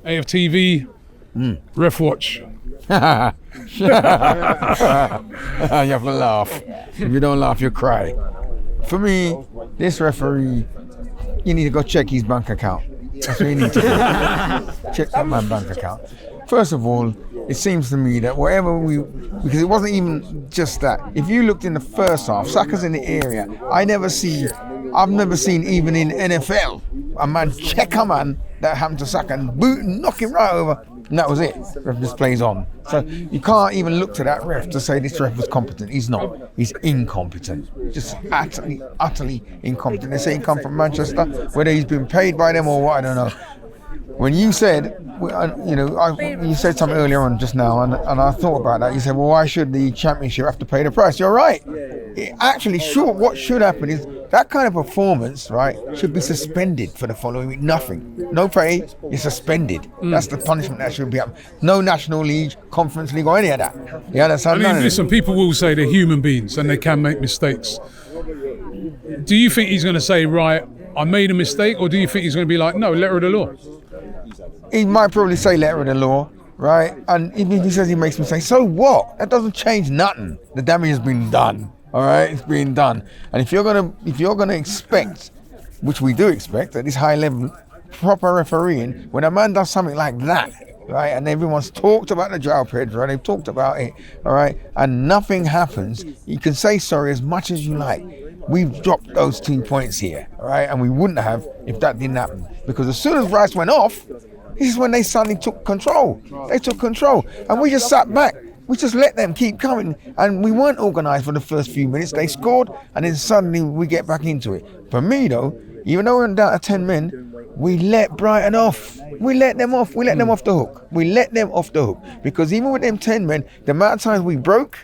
AFTV, Ref Watch. You have to laugh. If you don't laugh, you cry. For me, this referee, you need to go check his bank account. That's what you need to do. Check that man's bank account. First of all, it seems to me that because it wasn't even just that. If you looked in the first half, Saka's in the area. I've never seen even in NFL, a man check a man that happened to Saka and boot and knock him right over. And that was it. Ref just plays on. So you can't even look to that ref to say this ref was competent. He's not. He's incompetent. Just utterly incompetent. They say he come from Manchester, whether he's been paid by them or what, I don't know. When you said, you said something earlier on just now, and I thought about that. You said, well, why should the championship have to pay the price? You're right. What should happen is that kind of performance, right, should be suspended for the following week. Nothing. No pay, you're suspended. That's the punishment that should be happening. No National League, Conference League, or any of that. You understand? I mean, listen, people will say they're human beings and they can make mistakes. Do you think he's going to say, right, I made a mistake, or do you think he's going to be like, no, letter of the law? He might probably say letter of the law, right? And even if he says he makes mistakes, so what? That doesn't change nothing. The damage has been done, all right? It's been done. And if you're gonna expect, which we do expect at this high level, proper refereeing, when a man does something like that, right? And everyone's talked about the trial period, right? They've talked about it, all right? And nothing happens. You can say sorry as much as you like. We've dropped those 2 points here, all right? And we wouldn't have if that didn't happen. Because as soon as Rice went off, this is when they suddenly took control. They took control. And we just sat back. We just let them keep coming. And we weren't organised for the first few minutes. They scored, and then suddenly we get back into it. For me, though, even though we're down to 10 men, we let Brighton off. We let them off. We let them off the hook. We let them off the hook. Because even with them 10 men, the amount of times we broke,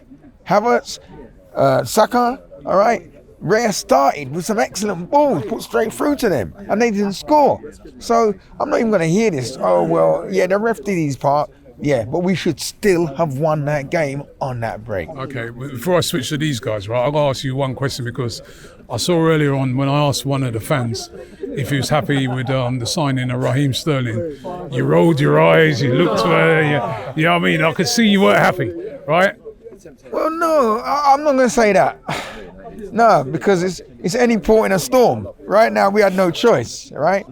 Havertz, Saka, all right, Raya started with some excellent balls, put straight through to them, and they didn't score. So I'm not even going to hear this. Oh, well, yeah, the ref did his part. Yeah, but we should still have won that game on that break. Okay, before I switch to these guys, right, I've got to ask you one question, because I saw earlier on when I asked one of the fans if he was happy with the signing of Raheem Sterling, you rolled your eyes, you looked to her, you know what I mean? I could see you weren't happy, right? Well, no, I'm not going to say that. No, because it's any port in a storm. Right now, we had no choice, right?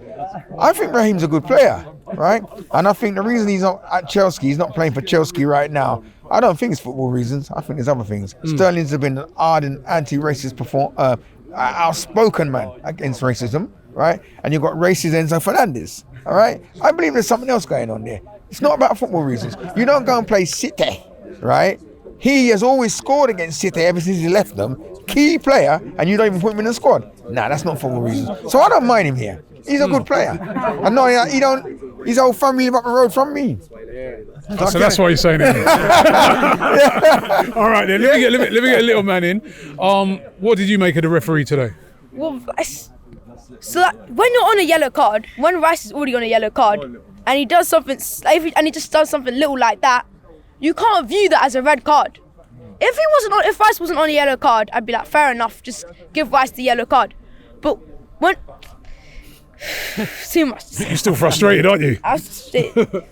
I think Raheem's a good player, right? And I think the reason he's not at Chelsea, he's not playing for Chelsea right now, I don't think it's football reasons. I think there's other things. Sterling's been an ardent anti-racist outspoken man against racism, right? And you've got racist Enzo Fernandez, all right? I believe there's something else going on there. It's not about football reasons. You don't go and play City, right? He has always scored against City ever since he left them. Key player, and you don't even put him in the squad. Nah, that's not football reasons. So I don't mind him here. He's a good player. And no, he don't. His whole family live up the road from me. So that's why you're saying it. All right, then. Let me get a little man in. What did you make of the referee today? Well, so when you're on a yellow card, when Rice is already on a yellow card, and he does something, and he just does something little like that, you can't view that as a red card. If Rice wasn't on a yellow card, I'd be like, fair enough, just give Rice the yellow card. But when too much. You're still frustrated, aren't you?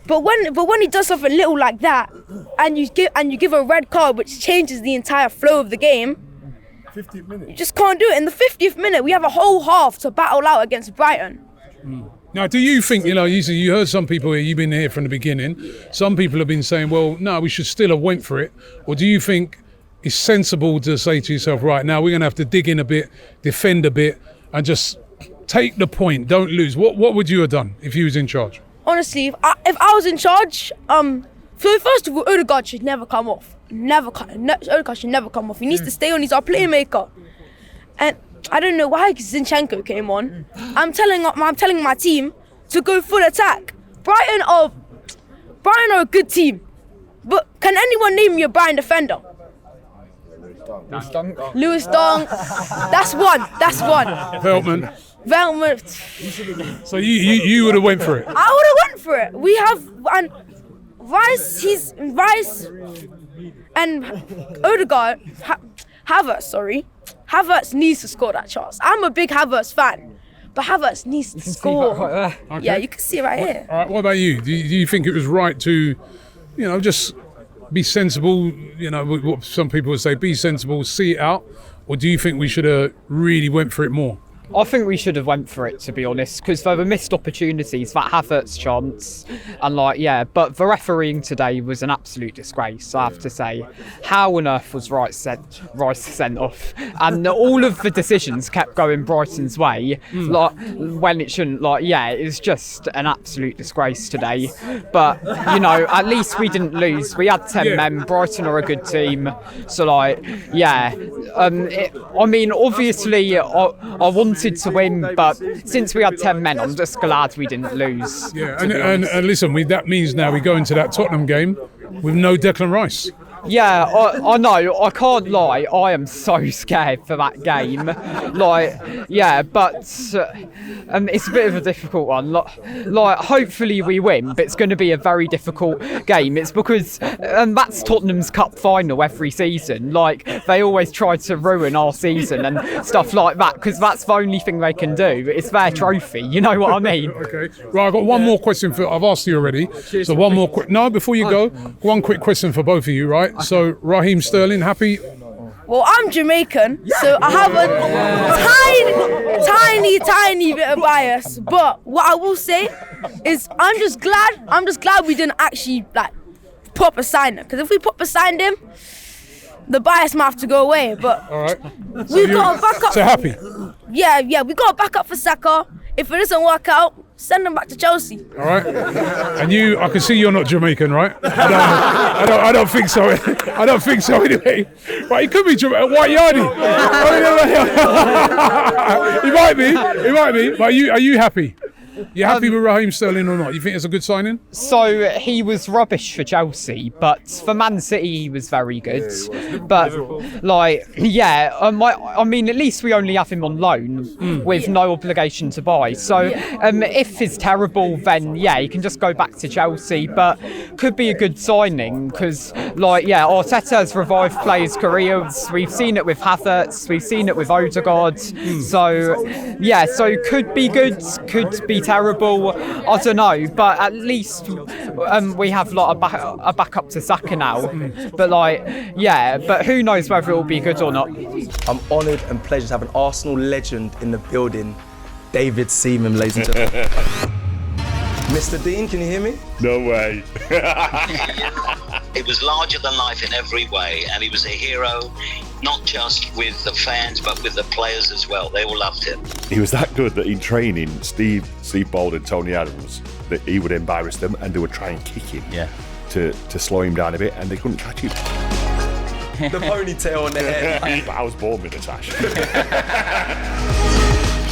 But when he does something little like that, and you give a red card, which changes the entire flow of the game, 50th minute. You just can't do it. In the 50th minute, we have a whole half to battle out against Brighton. Now, do you think, you heard some people here, you've been here from the beginning, some people have been saying, well, no, we should still have went for it, or do you think it's sensible to say to yourself, right, now we're going to have to dig in a bit, defend a bit, and just take the point, don't lose? What would you have done if you was in charge? Honestly, if I was in charge, first of all, Odegaard should never come off. Odegaard should never come off. He needs to stay on. He's our playmaker. And I don't know why Zinchenko came on. I'm telling my team to go full attack. Brighton are a good team, but can anyone name me a Brighton defender? Lewis Dunk. That's one. Veltman. So you would have went for it. I would have went for it. We have Rice and Odegaard. Havertz needs to score that chance. I'm a big Havertz fan, But Havertz needs to See that score. right there? Yeah, you can see it right here. All right, what about you? Do you think it was right to, just be sensible? What some people would say, be sensible, see it out, or do you think we should have really went for it more? I think we should have went for it, to be honest, because there were missed opportunities, that Havertz chance, and but the refereeing today was an absolute disgrace, I have to say. How on earth was Rice sent off? And all of the decisions kept going Brighton's way, when it shouldn't. It was just an absolute disgrace today. But, at least we didn't lose. We had 10 men. Brighton are a good team. So, obviously, I wanted to win, but since we had 10 men, I'm just glad we didn't lose. Yeah, and listen, that means now we go into that Tottenham game with no Declan Rice. Yeah, I know, I can't lie, I am so scared for that game. But it's a bit of a difficult one. Hopefully we win, but it's going to be a very difficult game. It's because that's Tottenham's cup final every season. They always try to ruin our season and stuff like that, because that's the only thing they can do. It's their trophy, you know what I mean? Okay, right, I've got one more question I've asked you already. So one more before you go, one quick question for both of you, right? So Raheem Sterling, happy? Well, I'm Jamaican, so I have a tiny bit of bias. But what I will say is, I'm just glad we didn't actually proper sign him. Because if we proper signed him, the bias might have to go away. But all right, we got a backup. So happy? Yeah, we got a backup for Saka. If it doesn't work out, send him back to Chelsea. All right. And I can see you're not Jamaican, right? I don't think so. I don't think so anyway. But he could be White Yardie. He might be. But are you happy? You happy with Raheem Sterling or not? You think it's a good signing? So he was rubbish for Chelsea, but for Man City he was very good. But I mean, at least we only have him on loan with no obligation to buy. So if he's terrible, then he can just go back to Chelsea. But could be a good signing because Arteta has revived players' careers. We've seen it with Havertz, we've seen it with Odegaard. So could be good, could be terrible, I don't know, but at least we have a backup to Saka now. But who knows whether it will be good or not. I'm honoured and pleasured to have an Arsenal legend in the building, David Seaman, ladies and gentlemen. Mr. Dean, can you hear me? No way. It was larger than life in every way, and he was a hero, not just with the fans, but with the players as well. They all loved him. He was that good that in training, Steve Bold and Tony Adams, that he would embarrass them and they would try and kick him to slow him down a bit, and they couldn't catch him. The ponytail on the head. But I was born with a tash.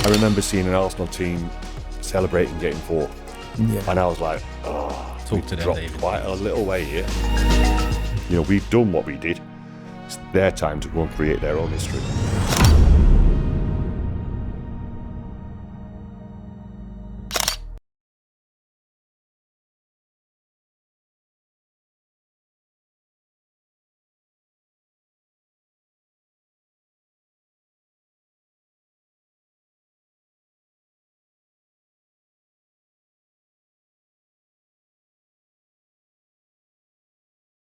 I remember seeing an Arsenal team celebrating getting fourth. Yeah. And I was like, talk to them, dropped David. quite a little way here. We've done what we did. It's their time to go and create their own history.